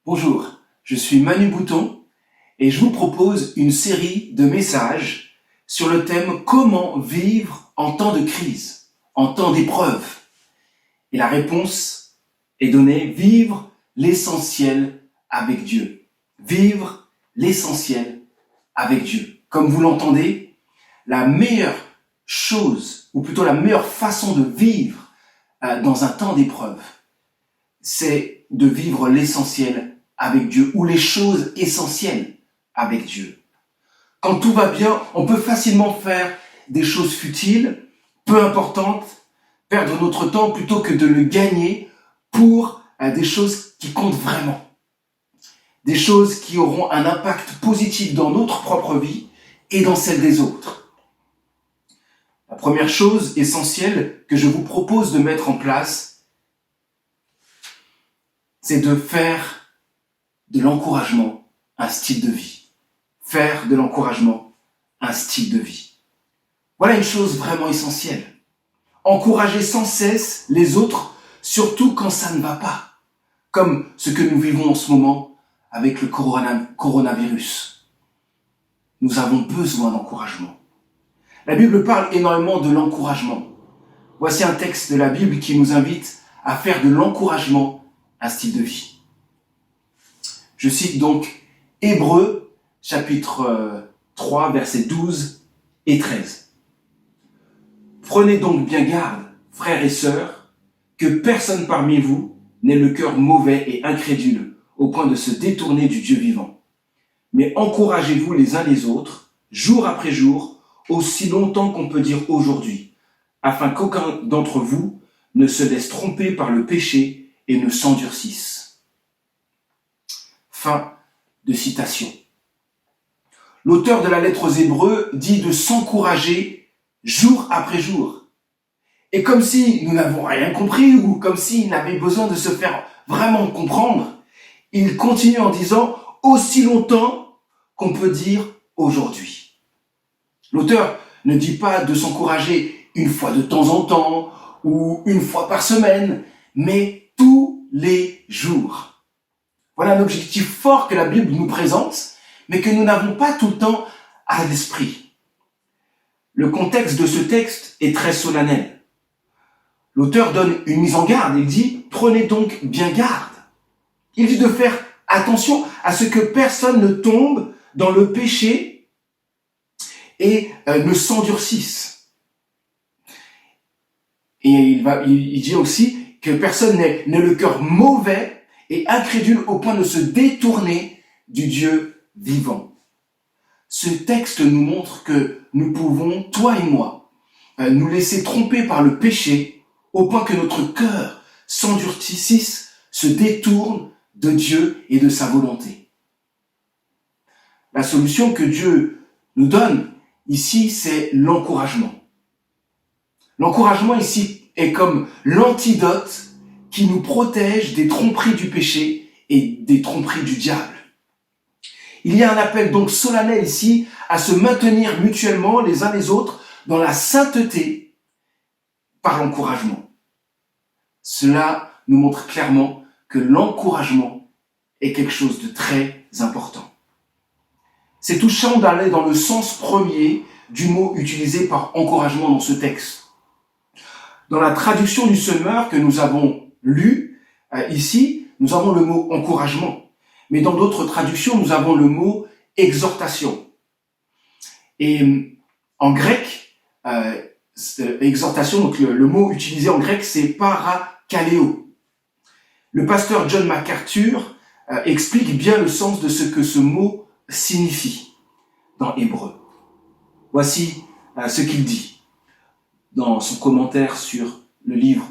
Bonjour, je suis Manu Bouton et je vous propose une série de messages sur le thème comment vivre en temps de crise, en temps d'épreuve. Et la réponse est donnée, vivre l'essentiel avec Dieu. Vivre l'essentiel avec Dieu. Comme vous l'entendez, la meilleure chose, ou plutôt la meilleure façon de vivre dans un temps d'épreuve, c'est de vivre l'essentiel avec Dieu, ou les choses essentielles avec Dieu. Quand tout va bien, on peut facilement faire des choses futiles, peu importantes, perdre notre temps plutôt que de le gagner pour des choses qui comptent vraiment. Des choses qui auront un impact positif dans notre propre vie et dans celle des autres. La première chose essentielle que je vous propose de mettre en place, c'est de faire de l'encouragement un style de vie. Faire de l'encouragement un style de vie. Voilà une chose vraiment essentielle. Encourager sans cesse les autres, surtout quand ça ne va pas. Comme ce que nous vivons en ce moment avec le coronavirus. Nous avons besoin d'encouragement. La Bible parle énormément de l'encouragement. Voici un texte de la Bible qui nous invite à faire de l'encouragement un style de vie. Je cite donc Hébreux, chapitre 3, versets 12 et 13. Prenez donc bien garde, frères et sœurs, que personne parmi vous n'ait le cœur mauvais et incrédule, au point de se détourner du Dieu vivant. Mais encouragez-vous les uns les autres, jour après jour, aussi longtemps qu'on peut dire aujourd'hui, afin qu'aucun d'entre vous ne se laisse tromper par le péché et ne s'endurcisse. Fin de citation. L'auteur de la lettre aux Hébreux dit de s'encourager jour après jour. Et comme si nous n'avons rien compris ou comme s'il n'avait besoin de se faire vraiment comprendre, il continue en disant aussi longtemps qu'on peut dire aujourd'hui. L'auteur ne dit pas de s'encourager une fois de temps en temps ou une fois par semaine, mais tous les jours. Voilà un objectif fort que la Bible nous présente, mais que nous n'avons pas tout le temps à l'esprit. Le contexte de ce texte est très solennel. L'auteur donne une mise en garde, il dit « Prenez donc bien garde ». Il dit de faire attention à ce que personne ne tombe dans le péché et ne s'endurcisse. Et il dit aussi que personne n'ait le cœur mauvais et incrédule au point de se détourner du Dieu vivant. Ce texte nous montre que nous pouvons, toi et moi, nous laisser tromper par le péché au point que notre cœur s'endurcisse, se détourne de Dieu et de sa volonté. La solution que Dieu nous donne ici, c'est l'encouragement. L'encouragement ici est comme l'antidote qui nous protège des tromperies du péché et des tromperies du diable. Il y a un appel donc solennel ici à se maintenir mutuellement les uns les autres dans la sainteté par l'encouragement. Cela nous montre clairement que l'encouragement est quelque chose de très important. C'est touchant d'aller dans le sens premier du mot utilisé par encouragement dans ce texte. Dans la traduction du Semeur que nous avons lu, ici, nous avons le mot encouragement. Mais dans d'autres traductions, nous avons le mot exhortation. Et en grec, exhortation, donc le mot utilisé en grec, c'est parakaleo. Le pasteur John MacArthur explique bien le sens de ce que ce mot signifie dans Hébreu. Voici ce qu'il dit dans son commentaire sur le livre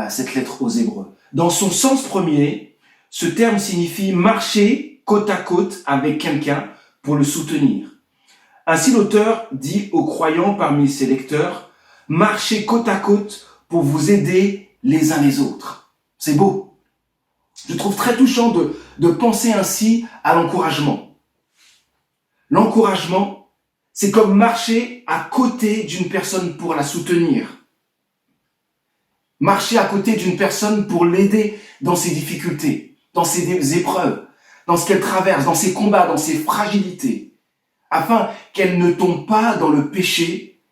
cette lettre aux Hébreux. Dans son sens premier, ce terme signifie marcher côte à côte avec quelqu'un pour le soutenir. Ainsi, l'auteur dit aux croyants parmi ses lecteurs, marchez côte à côte pour vous aider les uns les autres. C'est beau. Je trouve très touchant de penser ainsi à l'encouragement. L'encouragement, c'est comme marcher à côté d'une personne pour la soutenir. Marcher à côté d'une personne pour l'aider dans ses difficultés, dans ses épreuves. dans ce qu'elle traverse, dans ses combats, dans ses fragilités, afin qu'elle ne tombe pas dans le péché,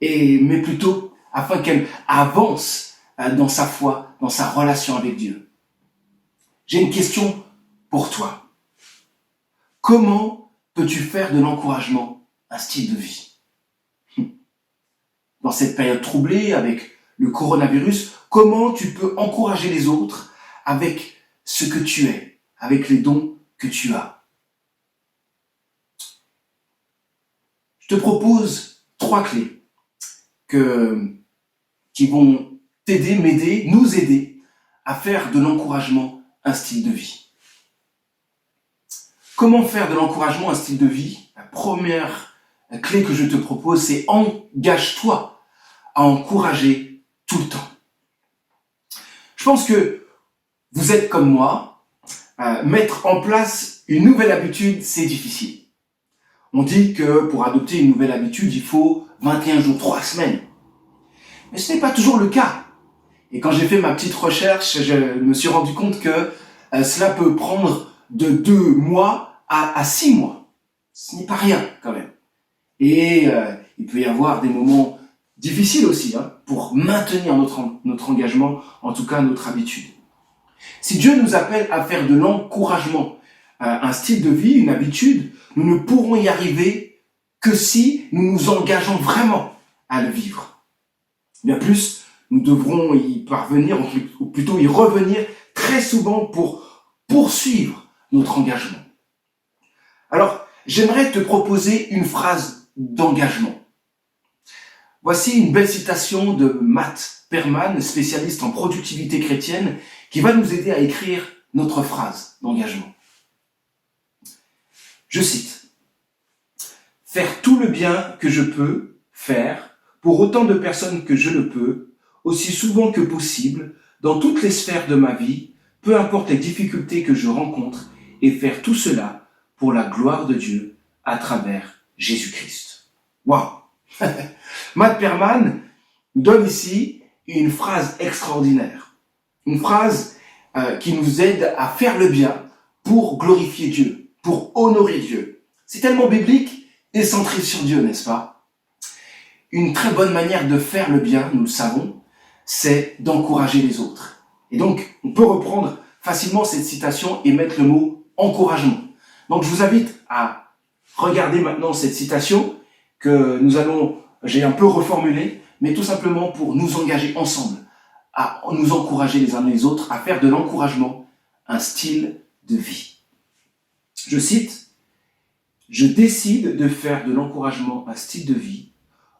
mais plutôt afin qu'elle avance dans sa foi, dans sa relation avec Dieu. J'ai une question pour toi. Comment peux-tu faire de l'encouragement un style de vie? Dans cette période troublée avec le coronavirus, comment tu peux encourager les autres avec ce que tu es, avec les dons que tu as? Je te propose 3 clés qui vont t'aider, m'aider, nous aider à faire de l'encouragement un style de vie. Comment faire de l'encouragement un style de vie? La première clé que je te propose, c'est engage-toi à encourager tout le temps. Je pense que vous êtes comme moi, mettre en place une nouvelle habitude, c'est difficile. On dit que pour adopter une nouvelle habitude, il faut 21 jours, 3 semaines. Mais ce n'est pas toujours le cas. Et quand j'ai fait ma petite recherche, je me suis rendu compte que cela peut prendre de 2 mois à 6 mois. Ce n'est pas rien quand même. Et il peut y avoir des moments difficiles aussi pour maintenir notre engagement, en tout cas notre habitude. Si Dieu nous appelle à faire de l'encouragement, un style de vie, une habitude, nous ne pourrons y arriver que si nous nous engageons vraiment à le vivre. Bien plus, nous devrons y parvenir, ou plutôt y revenir très souvent pour poursuivre notre engagement. Alors, j'aimerais te proposer une phrase d'engagement. Voici une belle citation de Matt Perman, spécialiste en productivité chrétienne, qui va nous aider à écrire notre phrase d'engagement. Je cite: « Faire tout le bien que je peux faire pour autant de personnes que je le peux, aussi souvent que possible, dans toutes les sphères de ma vie, peu importe les difficultés que je rencontre, et faire tout cela pour la gloire de Dieu à travers Jésus-Christ. » Waouh! Matt Perman donne ici une phrase extraordinaire. Une phrase qui nous aide à faire le bien pour glorifier Dieu, pour honorer Dieu. C'est tellement biblique et centré sur Dieu, n'est-ce pas? Une très bonne manière de faire le bien, nous le savons, c'est d'encourager les autres. Et donc, on peut reprendre facilement cette citation et mettre le mot encouragement. Donc, je vous invite à regarder maintenant cette citation que j'ai un peu reformulée, mais tout simplement pour nous engager ensemble, à nous encourager les uns les autres, à faire de l'encouragement un style de vie. Je cite: « Je décide de faire de l'encouragement un style de vie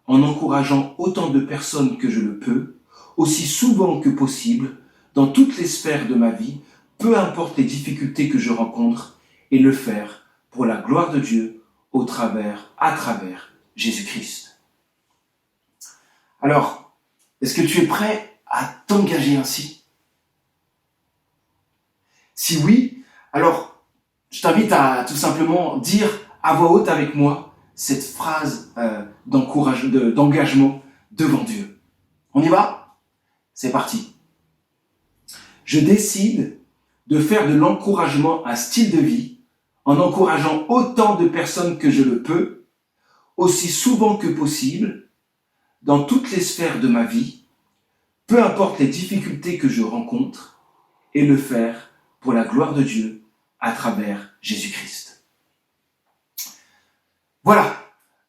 en encourageant autant de personnes que je le peux, aussi souvent que possible, dans toutes les sphères de ma vie, peu importe les difficultés que je rencontre, et le faire pour la gloire de Dieu à travers Jésus-Christ. » Alors, est-ce que tu es prêt à t'engager ainsi? Si oui, alors je t'invite à tout simplement dire à voix haute avec moi cette phrase d'engagement devant Dieu. On y va? C'est parti. Je décide de faire de l'encouragement un style de vie en encourageant autant de personnes que je le peux, aussi souvent que possible, dans toutes les sphères de ma vie, peu importe les difficultés que je rencontre, et le faire pour la gloire de Dieu à travers Jésus-Christ. Voilà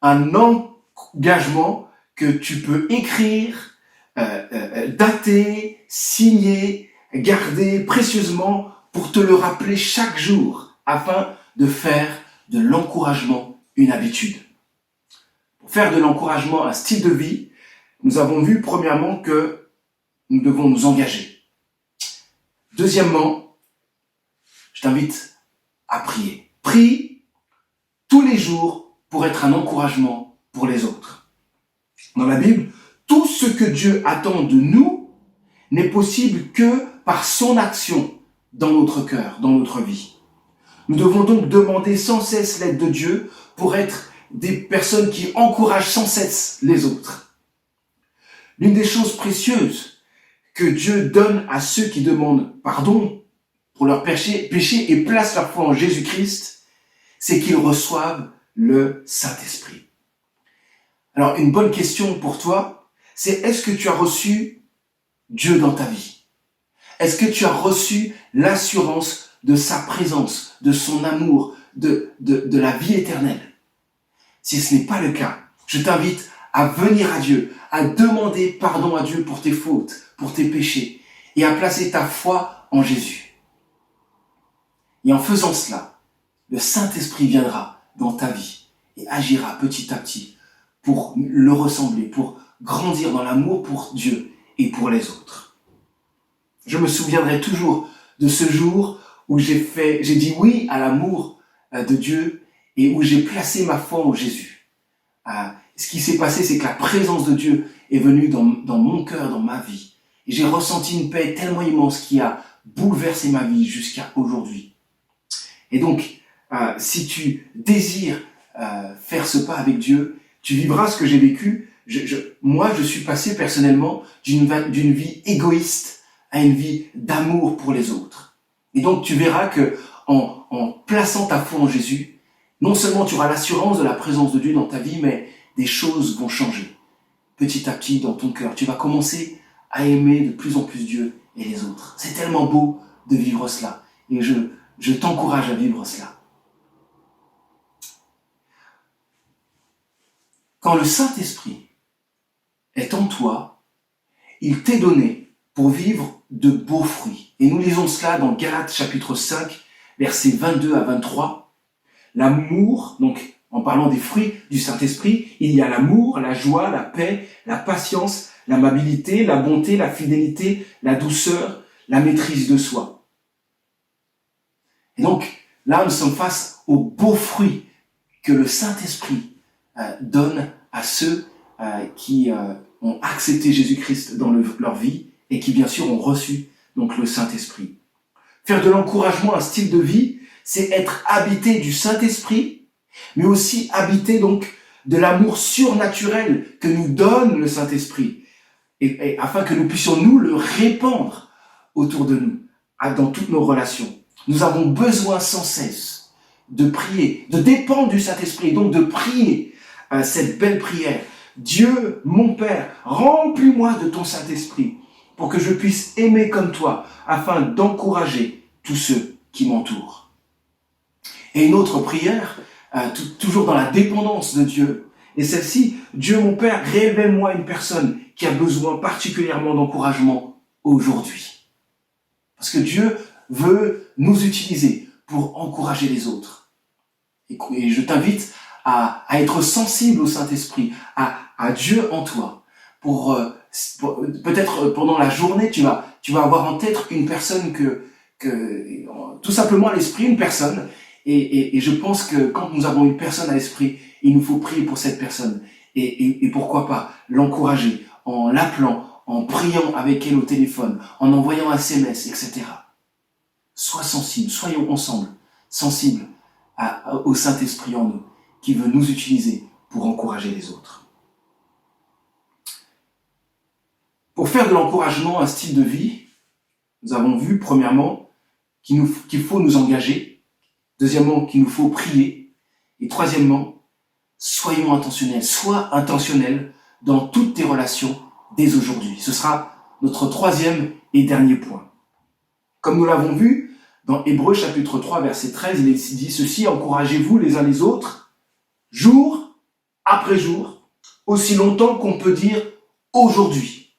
un engagement que tu peux écrire, dater, signer, garder précieusement pour te le rappeler chaque jour afin de faire de l'encouragement une habitude. Pour faire de l'encouragement un style de vie, nous avons vu premièrement que nous devons nous engager. Deuxièmement, je t'invite à prier. Prie tous les jours pour être un encouragement pour les autres. Dans la Bible, tout ce que Dieu attend de nous n'est possible que par son action dans notre cœur, dans notre vie. Nous devons donc demander sans cesse l'aide de Dieu pour être des personnes qui encouragent sans cesse les autres. L'une des choses précieuses que Dieu donne à ceux qui demandent pardon pour leur péché et placent leur foi en Jésus-Christ, c'est qu'ils reçoivent le Saint-Esprit. Alors, une bonne question pour toi, c'est est-ce que tu as reçu Dieu dans ta vie? Est-ce que tu as reçu l'assurance de sa présence, de son amour, de la vie éternelle? Si ce n'est pas le cas, je t'invite à venir à Dieu, à demander pardon à Dieu pour tes fautes, pour tes péchés, et à placer ta foi en Jésus. Et en faisant cela, le Saint-Esprit viendra dans ta vie et agira petit à petit pour le ressembler, pour grandir dans l'amour pour Dieu et pour les autres. Je me souviendrai toujours de ce jour où j'ai dit oui à l'amour de Dieu et où j'ai placé ma foi en Jésus. Ce qui s'est passé, c'est que la présence de Dieu est venue dans mon cœur, dans ma vie. Et j'ai ressenti une paix tellement immense qui a bouleversé ma vie jusqu'à aujourd'hui. Et donc, si tu désires faire ce pas avec Dieu, tu vivras ce que j'ai vécu. Moi, je suis passé personnellement d'une vie égoïste à une vie d'amour pour les autres. Et donc, tu verras que en plaçant ta foi en Jésus, non seulement tu auras l'assurance de la présence de Dieu dans ta vie, mais des choses vont changer. Petit à petit, dans ton cœur, tu vas commencer à aimer de plus en plus Dieu et les autres. C'est tellement beau de vivre cela. Et je t'encourage à vivre cela. Quand le Saint-Esprit est en toi, il t'est donné pour vivre de beaux fruits. Et nous lisons cela dans Galates chapitre 5, versets 22 à 23. L'amour, donc en parlant des fruits du Saint-Esprit, il y a l'amour, la joie, la paix, la patience, l'amabilité, la bonté, la fidélité, la douceur, la maîtrise de soi. Et donc, là, nous sommes face aux beaux fruits que le Saint-Esprit donne à ceux qui ont accepté Jésus-Christ dans leur vie et qui, bien sûr, ont reçu donc le Saint-Esprit. Faire de l'encouragement un style de vie, c'est être habité du Saint-Esprit, mais aussi habité donc de l'amour surnaturel que nous donne le Saint-Esprit, et afin que nous puissions nous le répandre autour de nous, dans toutes nos relations. Nous avons besoin sans cesse de prier, de dépendre du Saint-Esprit, et donc de prier cette belle prière. Dieu, mon Père, remplis-moi de ton Saint-Esprit pour que je puisse aimer comme toi, afin d'encourager tous ceux qui m'entourent. Et une autre prière, toujours dans la dépendance de Dieu, et celle-ci, Dieu, mon Père, révèle-moi une personne qui a besoin particulièrement d'encouragement aujourd'hui. Parce que Dieu veut nous utiliser pour encourager les autres. Et je t'invite à être sensible au Saint-Esprit, à Dieu en toi. Pour peut-être pendant la journée, tu vas avoir en tête une personne tout simplement à l'esprit, une personne. Et je pense que quand nous avons une personne à l'esprit, il nous faut prier pour cette personne. Et pourquoi pas l'encourager en l'appelant, en priant avec elle au téléphone, en envoyant un SMS, etc. Sois sensible, soyons ensemble, sensibles au Saint-Esprit en nous, qui veut nous utiliser pour encourager les autres. Pour faire de l'encouragement un style de vie, nous avons vu, premièrement, qu'il faut nous engager. Deuxièmement, qu'il nous faut prier. Et troisièmement, soyons intentionnels. Sois intentionnel dans toutes tes relations dès aujourd'hui. Ce sera notre troisième et dernier point. Comme nous l'avons vu, dans Hébreux chapitre 3, verset 13, il est dit ceci: encouragez-vous les uns les autres, jour après jour, aussi longtemps qu'on peut dire aujourd'hui.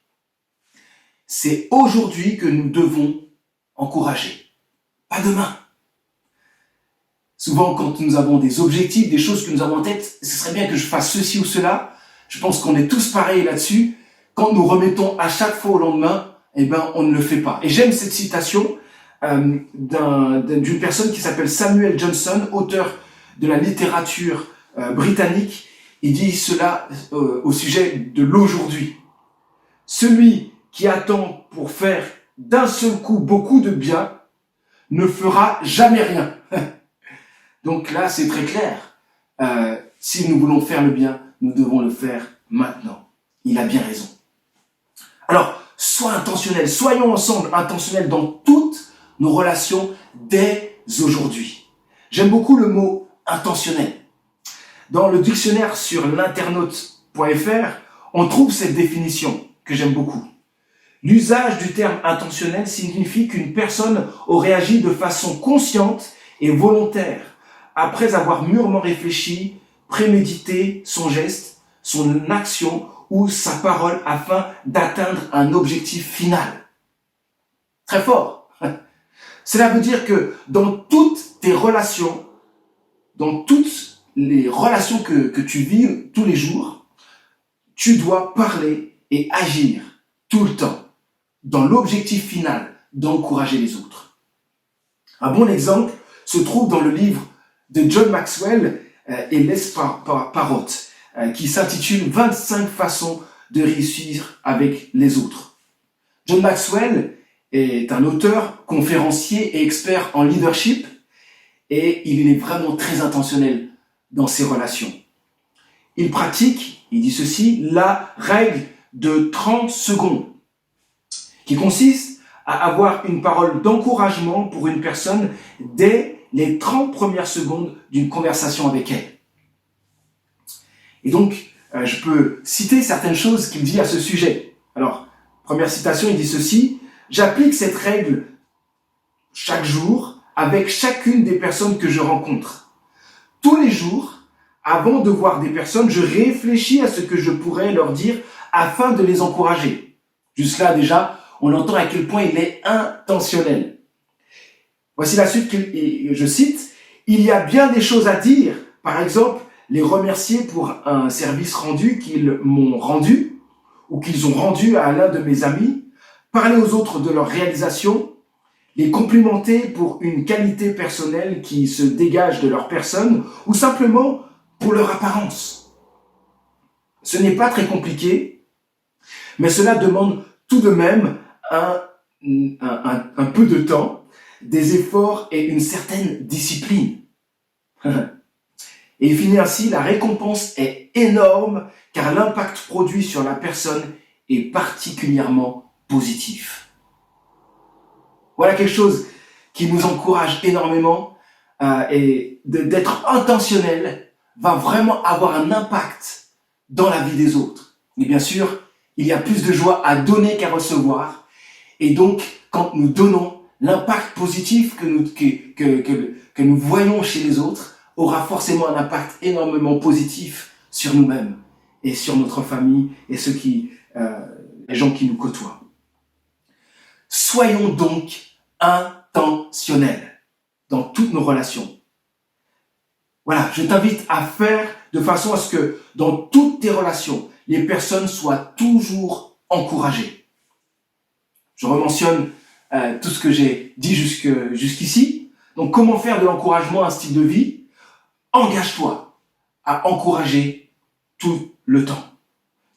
C'est aujourd'hui que nous devons encourager, pas demain. Souvent, quand nous avons des objectifs, des choses que nous avons en tête, ce serait bien que je fasse ceci ou cela. Je pense qu'on est tous pareils là-dessus. Quand nous remettons à chaque fois au lendemain, on ne le fait pas. Et j'aime cette citation d'une personne qui s'appelle Samuel Johnson, auteur de la littérature britannique. Il dit cela au sujet de l'aujourd'hui. Celui qui attend pour faire d'un seul coup beaucoup de bien ne fera jamais rien. Donc là, c'est très clair. Si nous voulons faire le bien, nous devons le faire maintenant. Il a bien raison. Alors, sois intentionnel. Soyons ensemble intentionnels dans toutes nos relations dès aujourd'hui. J'aime beaucoup le mot intentionnel. Dans le dictionnaire sur l'internaute.fr, on trouve cette définition que j'aime beaucoup. L'usage du terme intentionnel signifie qu'une personne aurait agi de façon consciente et volontaire, après avoir mûrement réfléchi, prémédité son geste, son action ou sa parole afin d'atteindre un objectif final. Très fort. Cela veut dire que dans toutes tes relations, dans toutes les relations que tu vis tous les jours, tu dois parler et agir tout le temps dans l'objectif final d'encourager les autres. Un bon exemple se trouve dans le livre de John Maxwell et Les Parrott, qui s'intitule 25 façons de réussir avec les autres. John Maxwell est un auteur, conférencier et expert en leadership et il est vraiment très intentionnel dans ses relations. Il pratique, il dit ceci, la règle de 30 secondes qui consiste à avoir une parole d'encouragement pour une personne dès les 30 premières secondes d'une conversation avec elle. Et donc, je peux citer certaines choses qu'il dit à ce sujet. Alors, première citation, il dit ceci, « J'applique cette règle chaque jour avec chacune des personnes que je rencontre. Tous les jours, avant de voir des personnes, je réfléchis à ce que je pourrais leur dire afin de les encourager. » Juste là, déjà, on entend à quel point il est intentionnel. Voici la suite, je cite, « Il y a bien des choses à dire, par exemple, les remercier pour un service rendu qu'ils m'ont rendu ou qu'ils ont rendu à l'un de mes amis, parler aux autres de leur réalisation, les complimenter pour une qualité personnelle qui se dégage de leur personne ou simplement pour leur apparence. Ce n'est pas très compliqué, mais cela demande tout de même un peu de temps, des efforts et une certaine discipline. Et il finit ainsi, la récompense est énorme car l'impact produit sur la personne est particulièrement positif. Voilà quelque chose qui nous encourage énormément et d'être intentionnel va vraiment avoir un impact dans la vie des autres. Et bien sûr, il y a plus de joie à donner qu'à recevoir. Et donc, quand nous donnons, l'impact positif que nous voyons chez les autres aura forcément un impact énormément positif sur nous-mêmes et sur notre famille et les gens qui nous côtoient. Soyons donc intentionnels dans toutes nos relations. Voilà, je t'invite à faire de façon à ce que dans toutes tes relations, les personnes soient toujours encouragées. Je rementionne tout ce que j'ai dit jusqu'ici. Donc, comment faire de l'encouragement un style de vie ? Engage-toi à encourager tout le temps.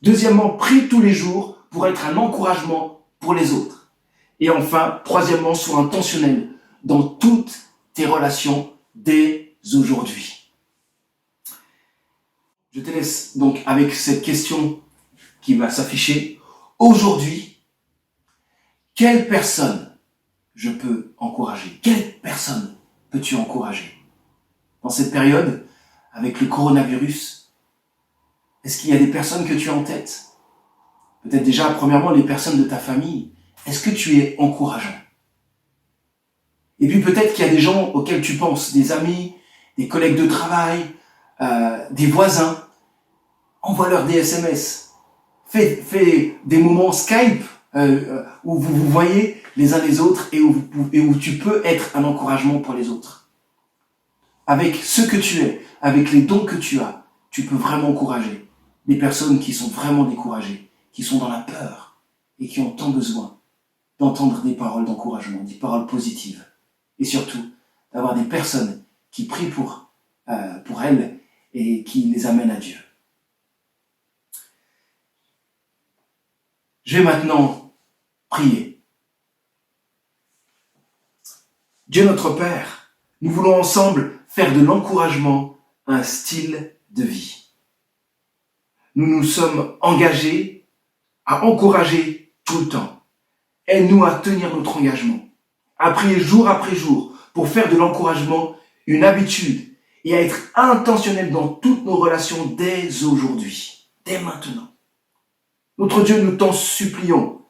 Deuxièmement, prie tous les jours pour être un encouragement pour les autres. Et enfin, troisièmement, sois intentionnel dans toutes tes relations dès aujourd'hui. Je te laisse donc avec cette question qui va s'afficher. Aujourd'hui, quelle personne je peux encourager ? Quelle personne peux-tu encourager ? Dans cette période, avec le coronavirus, est-ce qu'il y a des personnes que tu as en tête ? Peut-être déjà, premièrement, les personnes de ta famille. Est-ce que tu es encourageant ? Et puis peut-être qu'il y a des gens auxquels tu penses, des amis, des collègues de travail, des voisins. Envoie-leur des SMS. Fais des moments Skype où vous vous voyez les uns les autres et où tu peux être un encouragement pour les autres. Avec ce que tu es, avec les dons que tu as, tu peux vraiment encourager des personnes qui sont vraiment découragées, qui sont dans la peur et qui ont tant besoin d'entendre des paroles d'encouragement, des paroles positives. Et surtout, d'avoir des personnes qui prient pour elles et qui les amènent à Dieu. Je vais maintenant prier. Dieu notre Père, nous voulons ensemble faire de l'encouragement un style de vie. Nous nous sommes engagés à encourager tout le temps. Aide-nous à tenir notre engagement, à prier jour après jour pour faire de l'encouragement une habitude et à être intentionnel dans toutes nos relations dès aujourd'hui, dès maintenant. Notre Dieu, nous t'en supplions.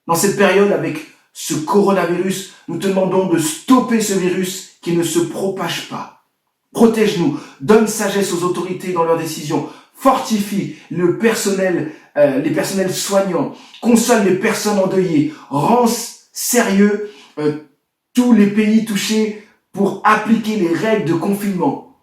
Dans cette période avec ce coronavirus, nous te demandons de stopper ce virus qui ne se propage pas. Protège-nous, donne sagesse aux autorités dans leurs décisions, fortifie le personnel, les personnels soignants, console les personnes endeuillées, rend sérieux tous les pays touchés pour appliquer les règles de confinement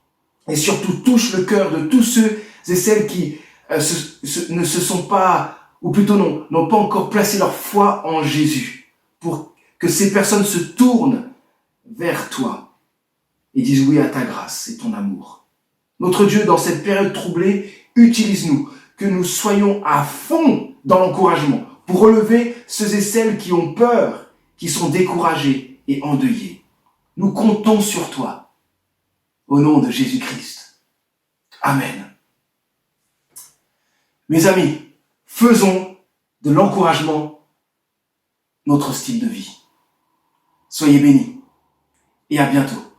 et surtout touche le cœur de tous ceux et celles qui ne se sont pas, ou plutôt n'ont pas encore placé leur foi en Jésus, pour que ces personnes se tournent vers toi et disent oui à ta grâce et ton amour. Notre Dieu, dans cette période troublée, utilise-nous, que nous soyons à fond dans l'encouragement pour relever ceux et celles qui ont peur, qui sont découragés et endeuillés. Nous comptons sur toi. Au nom de Jésus-Christ. Amen. Mes amis, faisons de l'encouragement notre style de vie. Soyez bénis et à bientôt.